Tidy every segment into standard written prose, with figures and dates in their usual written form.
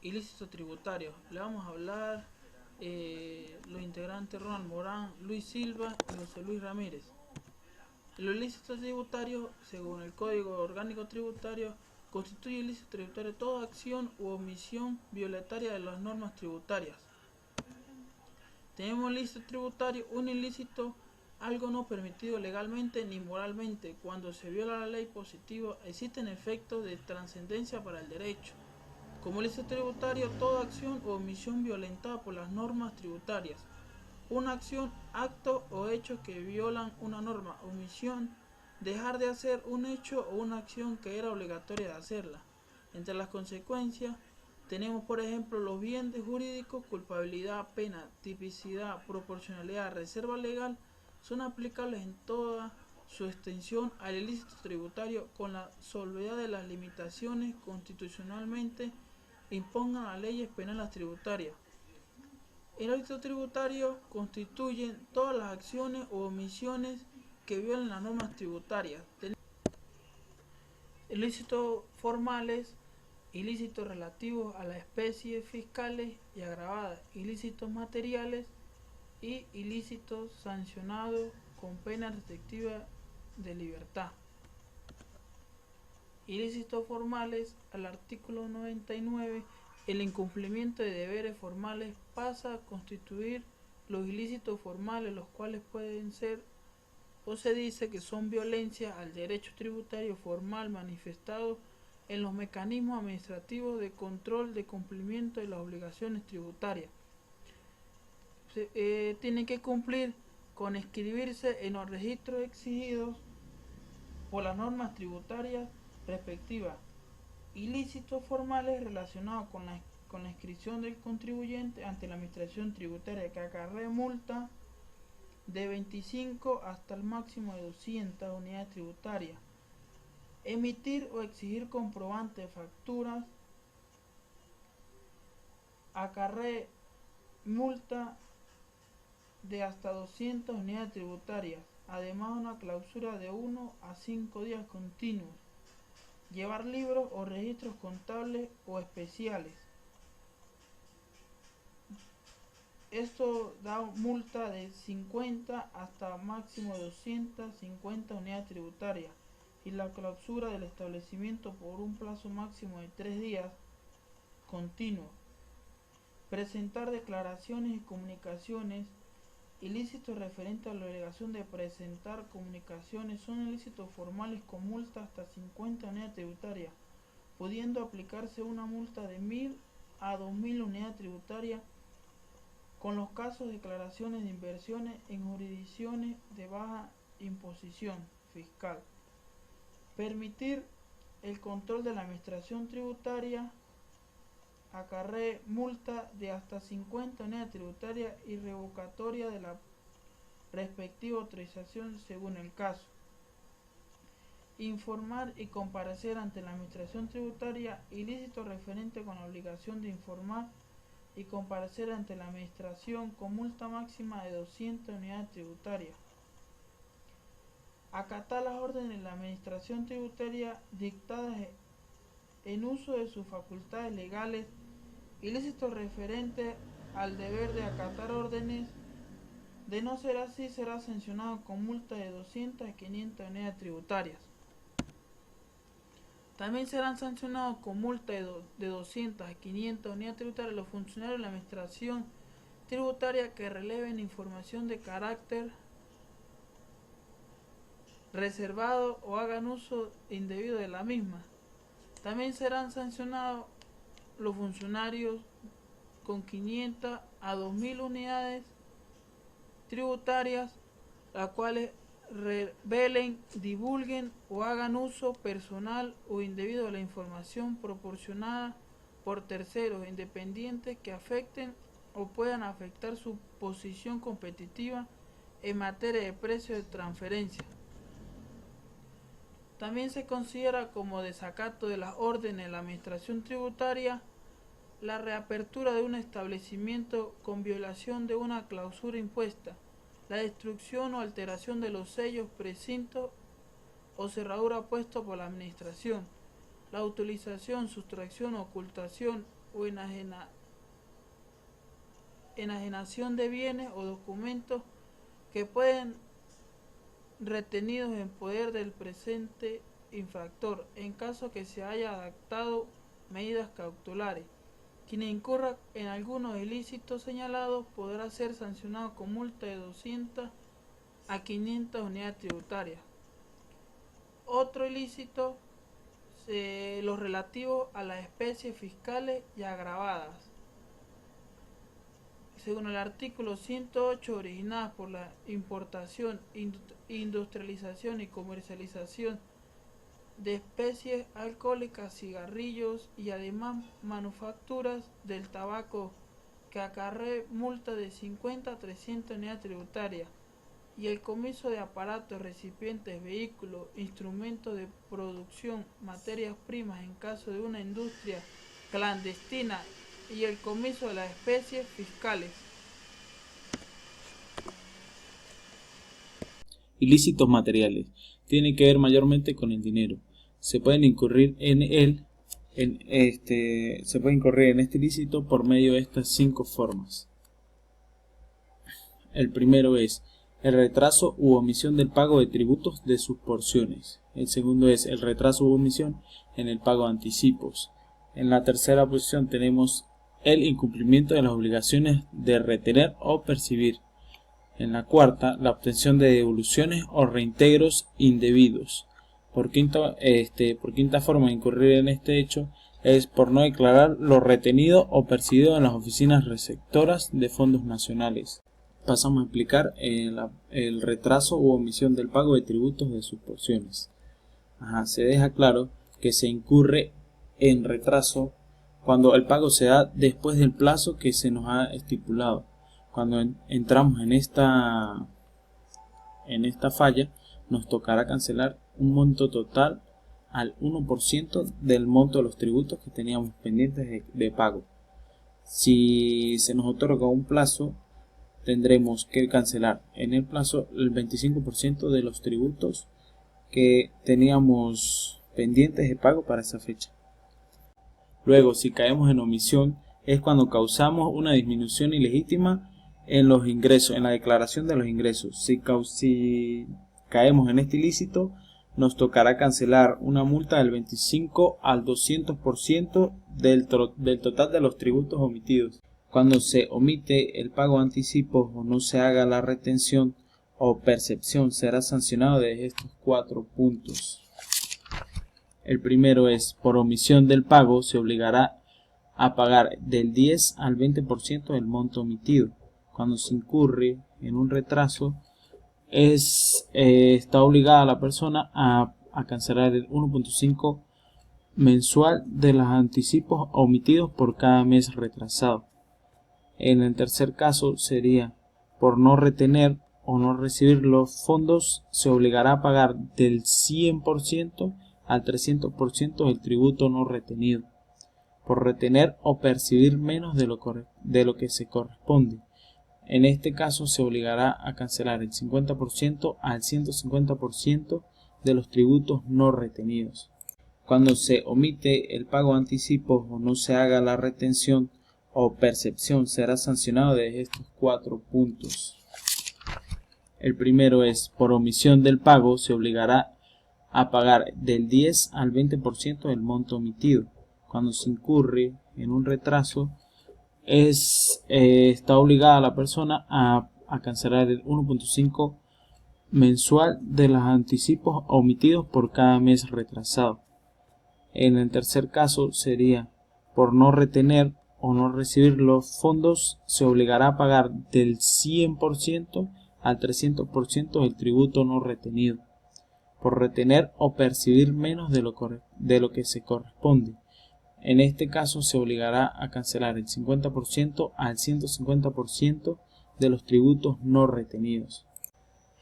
Ilícitos tributarios. Le vamos a hablar los integrantes Ronald Morán, Luis Silva y José Luis Ramírez. Los ilícitos tributarios, según el Código Orgánico Tributario, constituye ilícito tributario toda acción u omisión violatoria de las normas tributarias. Tenemos ilícito tributario, un ilícito, algo no permitido legalmente ni moralmente. Cuando se viola la ley positiva, existen efectos de trascendencia para el derecho. Como ilícito tributario, toda acción o omisión violentada por las normas tributarias. Una acción, acto o hecho que violan una norma, omisión, dejar de hacer un hecho o una acción que era obligatoria de hacerla. Entre las consecuencias tenemos, por ejemplo, los bienes jurídicos, culpabilidad, pena, tipicidad, proporcionalidad, reserva legal, son aplicables en toda su extensión al ilícito tributario con la salvedad de las limitaciones constitucionalmente impongan las leyes penales tributarias. El ilícito tributario constituye todas las acciones o omisiones que violen las normas tributarias. Ilícitos formales, ilícitos relativos a las especies fiscales y agravadas, ilícitos materiales y ilícitos sancionados con pena restrictiva de libertad. Ilícitos formales, al artículo 99, el incumplimiento de deberes formales pasa a constituir los ilícitos formales, los cuales pueden ser o se dice que son violencia al derecho tributario formal manifestado en los mecanismos administrativos de control de cumplimiento de las obligaciones tributarias. Tienen que cumplir con inscribirse en los registros exigidos por las normas tributarias respectivas. Ilícitos formales relacionados con la inscripción del contribuyente ante la administración tributaria que acarrea multa de 25 hasta el máximo de 200 unidades tributarias. Emitir o exigir comprobantes de facturas acarrea multa de hasta 200 unidades tributarias, además una clausura de 1 a 5 días continuos. Llevar libros o registros contables o especiales. Esto da multa de 50 hasta máximo de 250 unidades tributarias y la clausura del establecimiento por un plazo máximo de 3 días continuos. Presentar declaraciones y comunicaciones. Ilícitos referentes a la obligación de presentar comunicaciones son ilícitos formales con multa hasta 50 unidades tributarias, pudiendo aplicarse una multa de 1000 a 2000 unidades tributarias con los casos de declaraciones de inversiones en jurisdicciones de baja imposición fiscal. Permitir el control de la administración tributaria acarrea multa de hasta 50 unidades tributarias y revocatoria de la respectiva autorización según el caso. Informar y comparecer ante la administración tributaria, ilícito referente con la obligación de informar y comparecer ante la administración con multa máxima de 200 unidades tributarias. Acatar las órdenes de la administración tributaria dictadas en uso de sus facultades legales. Ilícito referente al deber de acatar órdenes. De no ser así, será sancionado con multa de 200 a 500 unidades tributarias. También serán sancionados con multa de 200 a 500 unidades tributarias los funcionarios de la administración tributaria que releven información de carácter reservado o hagan uso indebido de la misma. También serán sancionados los funcionarios con 500 a 2000 unidades tributarias, las cuales revelen, divulguen o hagan uso personal o indebido de la información proporcionada por terceros independientes que afecten o puedan afectar su posición competitiva en materia de precios de transferencia. También se considera como desacato de las órdenes de la administración tributaria la reapertura de un establecimiento con violación de una clausura impuesta, la destrucción o alteración de los sellos, precintos o cerradura puestos por la administración, la utilización, sustracción o ocultación o enajenación de bienes o documentos que pueden retenidos en poder del presente infractor, en caso que se haya adoptado medidas cautelares. Quien incurra en algunos ilícitos señalados podrá ser sancionado con multa de 200 a 500 unidades tributarias. Otro ilícito, los relativos a las especies fiscales y agravadas. Según el artículo 108, originadas por la importación, industrialización y comercialización de especies alcohólicas, cigarrillos y además manufacturas del tabaco, que acarree multa de 50 a 300 unidades tributarias, y el comiso de aparatos, recipientes, vehículos, instrumentos de producción, materias primas en caso de una industria clandestina, y el comiso de las especies fiscales. Ilícitos materiales. Tiene que ver mayormente con el dinero. Se pueden incurrir en este ilícito por medio de estas 5 formas. El primero es el retraso u omisión del pago de tributos de sus porciones. El segundo es el retraso u omisión en el pago de anticipos. En la tercera posición tenemos el incumplimiento de las obligaciones de retener o percibir. En la cuarta, la obtención de devoluciones o reintegros indebidos. Por quinta forma de incurrir en este hecho es por no declarar lo retenido o percibido en las oficinas receptoras de fondos nacionales. Pasamos a explicar el retraso u omisión del pago de tributos de sus porciones. Se deja claro que se incurre en retraso cuando el pago se da después del plazo que se nos ha estipulado. Cuando entramos en esta falla, nos tocará cancelar un monto total al 1% del monto de los tributos que teníamos pendientes de pago. Si se nos otorga un plazo, tendremos que cancelar en el plazo el 25% de los tributos que teníamos pendientes de pago para esa fecha. Luego, si caemos en omisión, es cuando causamos una disminución ilegítima en los ingresos, en la declaración de los ingresos. Si caemos en este ilícito, nos tocará cancelar una multa del 25 al 200% del total de los tributos omitidos. Cuando se omite el pago de anticipos o no se haga la retención o percepción, será sancionado de estos 4 puntos. El primero es, por omisión del pago, se obligará a pagar del 10 al 20% del monto omitido. Cuando se incurre en un retraso, está obligada la persona a cancelar el 1.5 mensual de los anticipos omitidos por cada mes retrasado. En el tercer caso sería por no retener o no recibir los fondos, se obligará a pagar del 100% al 300% del tributo no retenido, por retener o percibir menos de lo que se corresponde. En este caso se obligará a cancelar el 50% al 150% de los tributos no retenidos. Cuando se omite el pago de anticipos o no se haga la retención o percepción, será sancionado de estos 4 puntos. El primero es, por omisión del pago, se obligará a pagar del 10 al 20% del monto omitido. Cuando se incurre en un retraso, está obligada la persona a cancelar el 1.5 mensual de los anticipos omitidos por cada mes retrasado. En el tercer caso sería por no retener o no recibir los fondos, se obligará a pagar del 100% al 300% del tributo no retenido, por retener o percibir menos de lo que se corresponde. En este caso se obligará a cancelar el 50% al 150% de los tributos no retenidos.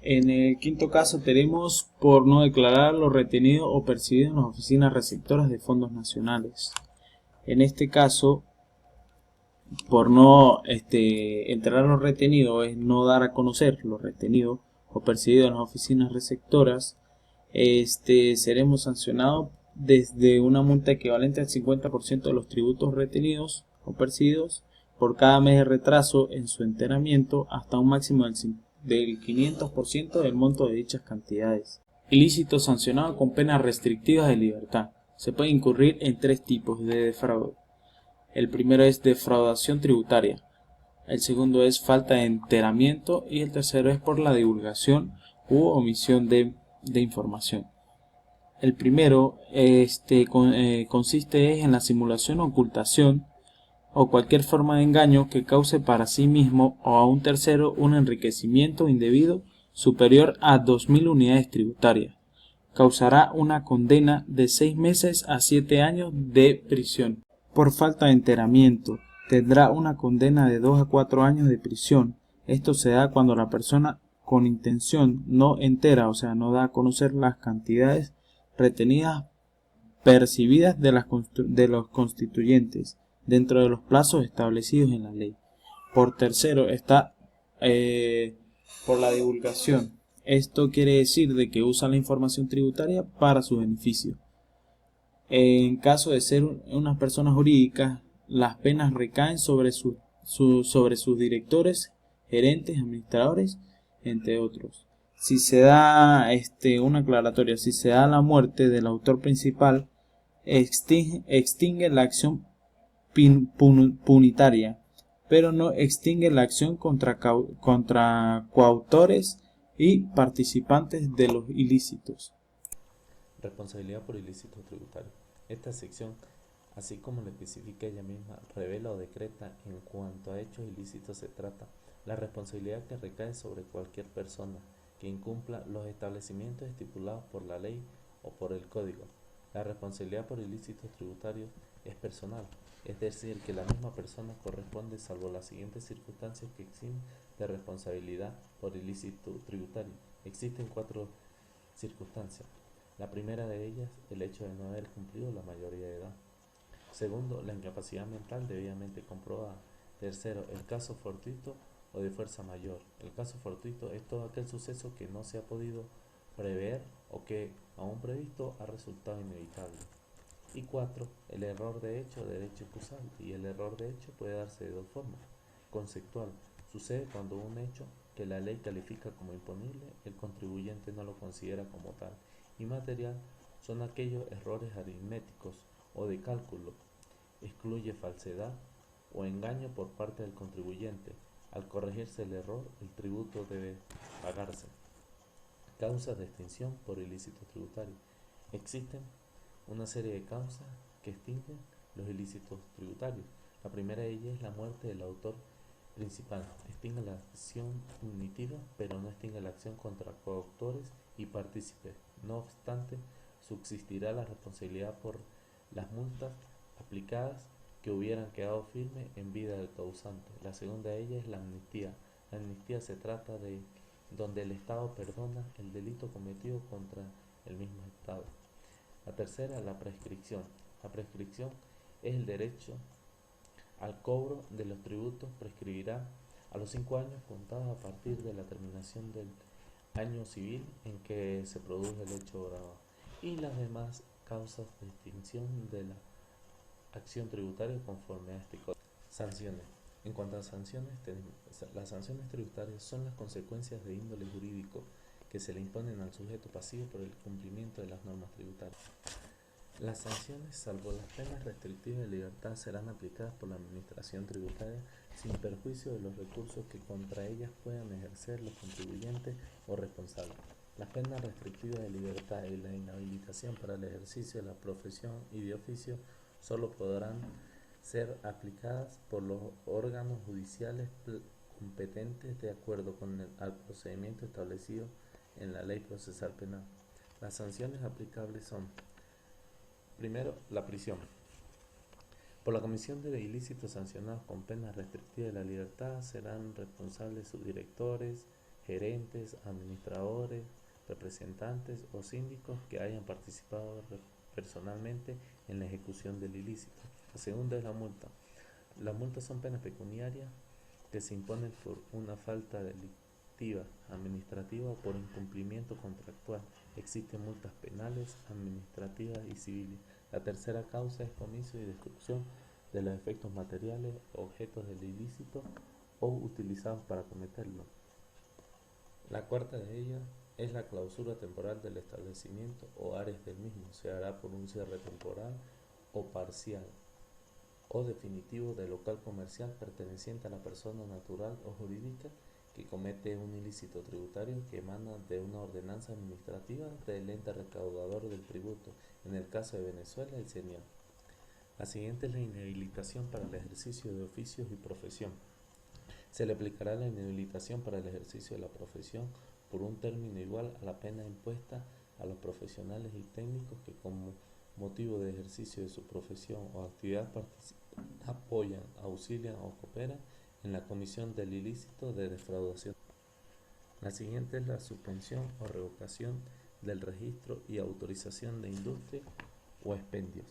En el quinto caso tenemos por no declarar lo retenido o percibido en las oficinas receptoras de fondos nacionales. En este caso, por no entregar lo retenido, es no dar a conocer lo retenido o percibido en las oficinas receptoras, seremos sancionados desde una multa equivalente al 50% de los tributos retenidos o percibidos por cada mes de retraso en su enteramiento hasta un máximo del 500% del monto de dichas cantidades. Ilícito sancionado con penas restrictivas de libertad. Se puede incurrir en 3 tipos de defraude. El primero es defraudación tributaria, el segundo es falta de enteramiento y el tercero es por la divulgación u omisión de información. El primero consiste en la simulación o ocultación o cualquier forma de engaño que cause para sí mismo o a un tercero un enriquecimiento indebido superior a 2.000 unidades tributarias. Causará una condena de 6 meses a 7 años de prisión. Por falta de enteramiento, tendrá una condena de 2 a 4 años de prisión. Esto se da cuando la persona con intención no entera, o sea, no da a conocer las cantidades retenidas percibidas de los constituyentes dentro de los plazos establecidos en la ley. Por tercero está por la divulgación. Esto quiere decir de que usa la información tributaria para su beneficio. En caso de ser unas personas jurídicas, las penas recaen sobre sus directores, gerentes, administradores, entre otros. Si se da una aclaratoria, si se da la muerte del autor principal, extingue la acción punitaria, pero no extingue la acción contra coautores y participantes de los ilícitos. Responsabilidad por ilícito tributario. Esta sección, así como lo especifica ella misma, revela o decreta en cuanto a hechos ilícitos se trata, la responsabilidad que recae sobre cualquier persona que incumpla los establecimientos estipulados por la ley o por el código. La responsabilidad por ilícitos tributarios es personal, es decir, que la misma persona corresponde salvo las siguientes circunstancias que eximen de responsabilidad por ilícito tributario. Existen 4 circunstancias. La primera de ellas, el hecho de no haber cumplido la mayoría de edad. Segundo, la incapacidad mental debidamente comprobada. Tercero, el caso fortuito o de fuerza mayor. El caso fortuito es todo aquel suceso que no se ha podido prever o que, aún previsto, ha resultado inevitable. Y 4, el error de hecho, derecho excusable. Y el error de hecho puede darse de 2 formas. Conceptual. Sucede cuando un hecho que la ley califica como imponible, el contribuyente no lo considera como tal. Y material son aquellos errores aritméticos o de cálculo. Excluye falsedad o engaño por parte del contribuyente. Al corregirse el error, el tributo debe pagarse. Causas de extinción por ilícito tributario. Existen una serie de causas que extinguen los ilícitos tributarios. La primera de ellas es la muerte del autor principal. Extingue la acción punitiva, pero no extingue la acción contra coautores y partícipes. No obstante, subsistirá la responsabilidad por las multas aplicadas que hubieran quedado firmes en vida del causante. La segunda de ellas es la amnistía. La amnistía se trata de donde el Estado perdona el delito cometido contra el mismo Estado. La tercera, la prescripción. La prescripción es el derecho al cobro de los tributos. Prescribirá a los 5 años contados a partir de la terminación del año civil en que se produjo el hecho grabado. Y las demás causas de extinción de la acción tributaria conforme a este código. Sanciones. En cuanto a sanciones, las sanciones tributarias son las consecuencias de índole jurídico que se le imponen al sujeto pasivo por el cumplimiento de las normas tributarias. Las sanciones, salvo las penas restrictivas de libertad, serán aplicadas por la Administración Tributaria sin perjuicio de los recursos que contra ellas puedan ejercer los contribuyentes o responsables. Las penas restrictivas de libertad y la inhabilitación para el ejercicio de la profesión y de oficio solo podrán ser aplicadas por los órganos judiciales competentes de acuerdo con el procedimiento establecido en la Ley Procesal Penal. Las sanciones aplicables son: primero, la prisión. Por la comisión de ilícitos sancionados con penas restrictivas de la libertad serán responsables subdirectores, gerentes, administradores, representantes o síndicos que hayan participado personalmente en la ejecución del ilícito. La segunda es la multa. Las multas son penas pecuniarias que se imponen por una falta colectiva, administrativa o por incumplimiento contractual. Existen multas penales, administrativas y civiles. La tercera causa es comiso y destrucción de los efectos materiales, objetos del ilícito o utilizados para cometerlo. La cuarta de ellas es la clausura temporal del establecimiento o áreas del mismo. Se hará por un cierre temporal o parcial o definitivo del local comercial perteneciente a la persona natural o jurídica que comete un ilícito tributario que emana de una ordenanza administrativa del ente recaudador del tributo, en el caso de Venezuela, el CENIAT. La siguiente es la inhabilitación para el ejercicio de oficios y profesión. Se le aplicará la inhabilitación para el ejercicio de la profesión por un término igual a la pena impuesta a los profesionales y técnicos que como motivo de ejercicio de su profesión o actividad participan, apoyan, auxilian o cooperan en la comisión del ilícito de defraudación. La siguiente es la suspensión o revocación del registro y autorización de industria o expendios.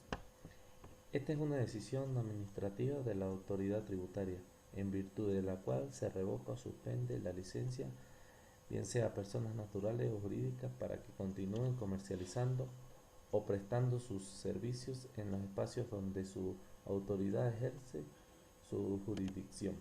Esta es una decisión administrativa de la autoridad tributaria, en virtud de la cual se revoca o suspende la licencia, bien sea a personas naturales o jurídicas, para que continúen comercializando o prestando sus servicios en los espacios donde su autoridad ejerce su jurisdicción.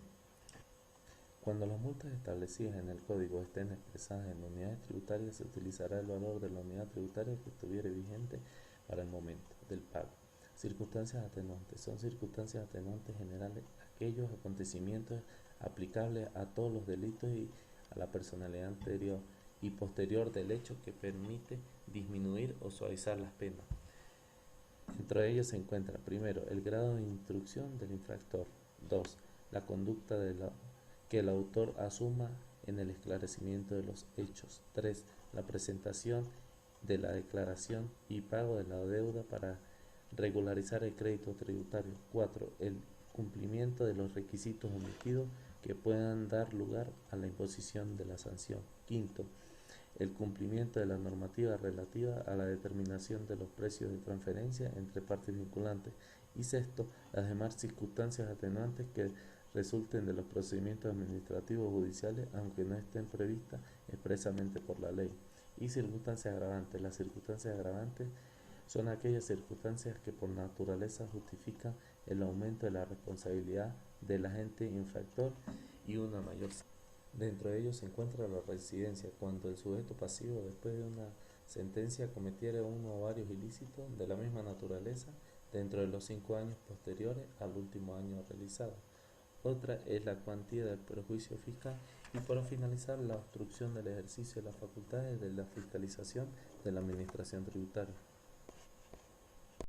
Cuando las multas establecidas en el código estén expresadas en unidades tributarias, se utilizará el valor de la unidad tributaria que estuviere vigente para el momento del pago. Circunstancias atenuantes. Son circunstancias atenuantes generales aquellos acontecimientos aplicables a todos los delitos y a la personalidad anterior y posterior del hecho que permite disminuir o suavizar las penas. Entre ellos se encuentra, primero, el grado de instrucción del infractor. 2. La conducta que el autor asuma en el esclarecimiento de los hechos. 3. La presentación de la declaración y pago de la deuda para regularizar el crédito tributario. 4. El cumplimiento de los requisitos omitidos que puedan dar lugar a la imposición de la sanción. 5. El cumplimiento de la normativa relativa a la determinación de los precios de transferencia entre partes vinculantes. Y 6. Las demás circunstancias atenuantes que resulten de los procedimientos administrativos o judiciales, aunque no estén previstas expresamente por la ley. Y circunstancias agravantes. Las circunstancias agravantes son aquellas circunstancias que por naturaleza justifican el aumento de la responsabilidad del agente infractor y una mayor. Dentro de ellos se encuentra la reincidencia, cuando el sujeto pasivo, después de una sentencia, cometiera uno o varios ilícitos de la misma naturaleza dentro de los 5 años posteriores al último año realizado. Otra es la cuantía del perjuicio fiscal y, por finalizar, la obstrucción del ejercicio de las facultades de la fiscalización de la administración tributaria.